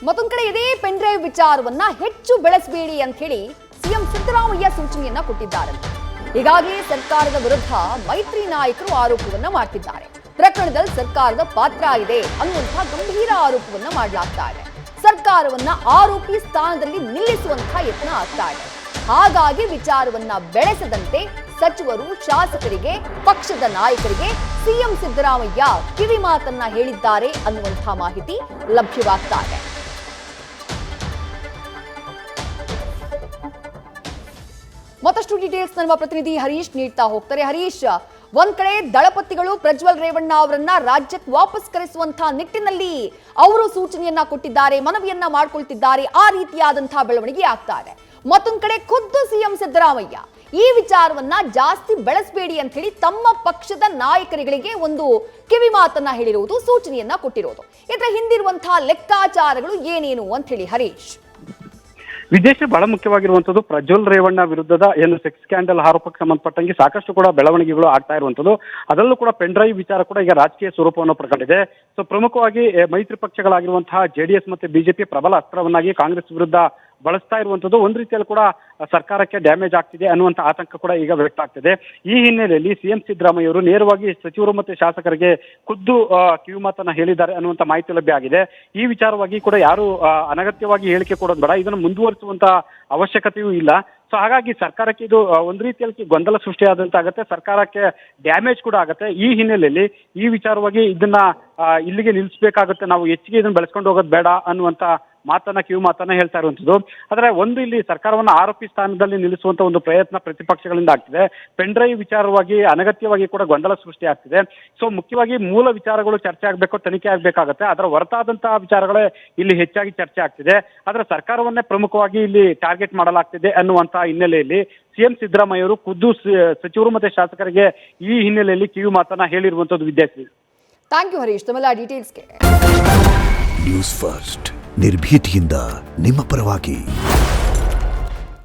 ಮತ್ತೊಂದು ಕಡೆ ಇದೇ ಪೆನ್ ಡ್ರೈವ್ ವಿಚಾರವನ್ನ ಹೆಚ್ಚು ಬೆಳೆಸಬೇಡಿ ಅಂತ ಹೇಳಿ ಸಿಎಂ ಸಿದ್ದರಾಮಯ್ಯ ಸೂಚನೆಯನ್ನ ಕೊಟ್ಟಿದ್ದಾರೆ. ಈಗಾಗಲೇ ಸರ್ಕಾರದ ವಿರುದ್ಧ ಮೈತ್ರಿ ನಾಯಕರು ಆರೋಪವನ್ನ ಮಾಡ್ತಿದ್ದಾರೆ. ಪ್ರಕರಣದಲ್ಲಿ ಸರ್ಕಾರದ ಪಾತ್ರ ಇದೆ ಅನ್ನುವಂತಹ ಗಂಭೀರ ಆರೋಪವನ್ನ ಮಾಡಲಾಗ್ತಾ ಇದೆ. ಸರ್ಕಾರವನ್ನ ಆರೋಪಿ ಸ್ಥಾನದಲ್ಲಿ ನಿಲ್ಲಿಸುವಂತಹ ಯತ್ನ ಆಗ್ತಾ ಇದೆ. ಹಾಗಾಗಿ ವಿಚಾರವನ್ನ ಬೆಳೆಸದಂತೆ ಸಚಿವರು, ಶಾಸಕರಿಗೆ, ಪಕ್ಷದ ನಾಯಕರಿಗೆ ಸಿಎಂ ಸಿದ್ದರಾಮಯ್ಯ ಕಿವಿ ಮಾತನ್ನ ಹೇಳಿದ್ದಾರೆ ಅನ್ನುವಂತಹ ಮಾಹಿತಿ ಲಭ್ಯವಾಗ್ತಾ ಇದೆ. ಮತ್ತಷ್ಟು ಡೀಟೇಲ್ಸ್ ನಮ್ಮ ಪ್ರತಿನಿಧಿ ಹರೀಶ್ ನೀಡ್ತಾ ಹೋಗ್ತಾರೆ. ಹರೀಶ್, ಒಂದ್ ಕಡೆ ದಳಪತಿಗಳು ಪ್ರಜ್ವಲ್ ರೇವಣ್ಣ ಅವರನ್ನ ರಾಜ್ಯಕ್ಕೆ ವಾಪಸ್ ಕರೆಸುವಂತಹ ನಿಟ್ಟಿನಲ್ಲಿ ಅವರು ಸೂಚನೆಯನ್ನ ಕೊಟ್ಟಿದ್ದಾರೆ, ಮನವಿಯನ್ನ ಮಾಡ್ಕೊಳ್ತಿದ್ದಾರೆ. ಆ ರೀತಿಯಾದಂತಹ ಬೆಳವಣಿಗೆ ಆಗ್ತಾ ಇದೆ. ಮತ್ತೊಂದ್ ಕಡೆ ಖುದ್ದು ಸಿಎಂ ಸಿದ್ದರಾಮಯ್ಯ ಈ ವಿಚಾರವನ್ನ ಜಾಸ್ತಿ ಬೆಳೆಸಬೇಡಿ ಅಂತ ಹೇಳಿ ತಮ್ಮ ಪಕ್ಷದ ನಾಯಕರುಗಳಿಗೆ ಒಂದು ಕಿವಿ ಮಾತನ್ನ ಹೇಳಿರುವುದು, ಸೂಚನೆಯನ್ನ ಕೊಟ್ಟಿರೋದು. ಇದರ ಹಿಂದಿರುವಂತಹ ಲೆಕ್ಕಾಚಾರಗಳು ಏನೇನು ಅಂತ ಹೇಳಿ ಹರೀಶ್? ವಿದೇಶ ಬಹಳ ಮುಖ್ಯವಾಗಿರುವಂತದ್ದು ಪ್ರಜ್ವಲ್ ರೇವಣ್ಣ ವಿರುದ್ಧದ ಏನು ಸೆಕ್ಸ್ ಸ್ಕ್ಯಾಂಡಲ್ ಆರೋಪಕ್ಕೆ ಸಂಬಂಧಪಟ್ಟಂಗೆ ಸಾಕಷ್ಟು ಕೂಡ ಬೆಳವಣಿಗೆಗಳು ಆಗ್ತಾ ಇರುವಂತದ್ದು. ಅದರಲ್ಲೂ ಕೂಡ ಪೆನ್ ಡ್ರೈವ್ ವಿಚಾರ ಕೂಡ ಈಗ ರಾಜಕೀಯ ಸ್ವರೂಪವನ್ನು ಪಡ್ಕೊಂಡಿದೆ. ಸೊ ಪ್ರಮುಖವಾಗಿ ಮೈತ್ರಿ ಪಕ್ಷಗಳಾಗಿರುವಂತಹ ಜೆಡಿಎಸ್ ಮತ್ತೆ ಬಿಜೆಪಿ ಪ್ರಬಲ ಅಸ್ತ್ರವನ್ನಾಗಿ ಕಾಂಗ್ರೆಸ್ ವಿರುದ್ಧ ಬಳಸ್ತಾ ಇರುವಂತದ್ದು ಒಂದು ರೀತಿಯಲ್ಲಿ ಕೂಡ ಸರ್ಕಾರಕ್ಕೆ ಡ್ಯಾಮೇಜ್ ಆಗ್ತಿದೆ ಅನ್ನುವಂಥ ಆತಂಕ ಕೂಡ ಈಗ ವ್ಯಕ್ತ ಆಗ್ತಿದೆ. ಈ ಹಿನ್ನೆಲೆಯಲ್ಲಿ ಸಿಎಂ ಸಿದ್ದರಾಮಯ್ಯ ಅವರು ನೇರವಾಗಿ ಸಚಿವರು ಮತ್ತೆ ಶಾಸಕರಿಗೆ ಖುದ್ದು ಕಿವಿಮಾತನ್ನ ಹೇಳಿದ್ದಾರೆ ಅನ್ನುವಂಥ ಮಾಹಿತಿ ಲಭ್ಯ ಆಗಿದೆ. ಈ ವಿಚಾರವಾಗಿ ಕೂಡ ಯಾರು ಅನಗತ್ಯವಾಗಿ ಹೇಳಿಕೆ ಕೊಡೋದು ಬೇಡ, ಇದನ್ನು ಮುಂದುವರಿಸುವಂತ ಅವಶ್ಯಕತೆಯೂ ಇಲ್ಲ. ಸೊ ಹಾಗಾಗಿ ಸರ್ಕಾರಕ್ಕೆ ಇದು ಒಂದು ರೀತಿಯಲ್ಲಿ ಗೊಂದಲ ಸೃಷ್ಟಿಯಾದಂತಾಗತ್ತೆ, ಸರ್ಕಾರಕ್ಕೆ ಡ್ಯಾಮೇಜ್ ಕೂಡ ಆಗುತ್ತೆ. ಈ ಹಿನ್ನೆಲೆಯಲ್ಲಿ ಈ ವಿಚಾರವಾಗಿ ಇದನ್ನ ಇಲ್ಲಿಗೆ ನಿಲ್ಲಿಸಬೇಕಾಗುತ್ತೆ, ನಾವು ಹೆಚ್ಚಿಗೆ ಇದನ್ನ ಬೆಳೆಸ್ಕೊಂಡು ಹೋಗೋದು ಬೇಡ ಅನ್ನುವಂತ ಕಿವಿ ಮಾತನ್ನ ಹೇಳ್ತಾ ಇರುವಂತದ್ದು. ಆದ್ರೆ ಒಂದು ಇಲ್ಲಿ ಸರ್ಕಾರವನ್ನ ಆರೋಪಿ ಸ್ಥಾನದಲ್ಲಿ ನಿಲ್ಲಿಸುವಂತ ಒಂದು ಪ್ರಯತ್ನ ಪ್ರತಿಪಕ್ಷಗಳಿಂದ ಆಗ್ತಿದೆ. ಪೆನ್ ಡ್ರೈವ್ ವಿಚಾರವಾಗಿ ಅನಗತ್ಯವಾಗಿ ಕೂಡ ಗೊಂದಲ ಸೃಷ್ಟಿ ಆಗ್ತಿದೆ. ಸೊ ಮುಖ್ಯವಾಗಿ ಮೂಲ ವಿಚಾರಗಳು ಚರ್ಚೆ ಆಗ್ಬೇಕು, ತನಿಖೆ ಆಗ್ಬೇಕಾಗತ್ತೆ. ಅದರ ಹೊರತಾದಂತಹ ವಿಚಾರಗಳೇ ಇಲ್ಲಿ ಹೆಚ್ಚಾಗಿ ಚರ್ಚೆ ಆಗ್ತಿದೆ. ಆದ್ರೆ ಸರ್ಕಾರವನ್ನೇ ಪ್ರಮುಖವಾಗಿ ಇಲ್ಲಿ ಟಾರ್ಗೆಟ್ ಮಾಡಲಾಗ್ತಿದೆ ಅನ್ನುವಂತಹ ಹಿನ್ನೆಲೆಯಲ್ಲಿ ಸಿಎಂ ಸಿದ್ದರಾಮಯ್ಯ ಅವರು ಖುದ್ದು ಸಚಿವರು ಮತ್ತೆ ಶಾಸಕರಿಗೆ ಈ ಹಿನ್ನೆಲೆಯಲ್ಲಿ ಕಿವಿ ಮಾತನ್ನ ಹೇಳಿರುವಂತದ್ದು. ವಿದ್ಯಾರ್ಥಿ, ಥ್ಯಾಂಕ್ ಯು ಹರೀಶ್, ತಮ್ಮೆಲ್ಲ ಡೀಟೇಲ್ಸ್ಗೆ. ನ್ಯೂಸ್ ಫಸ್ಟ್ ನಿರ್ಭೀತಿಯಿಂದ ನಿಮ್ಮ ಪರವಾಗಿ.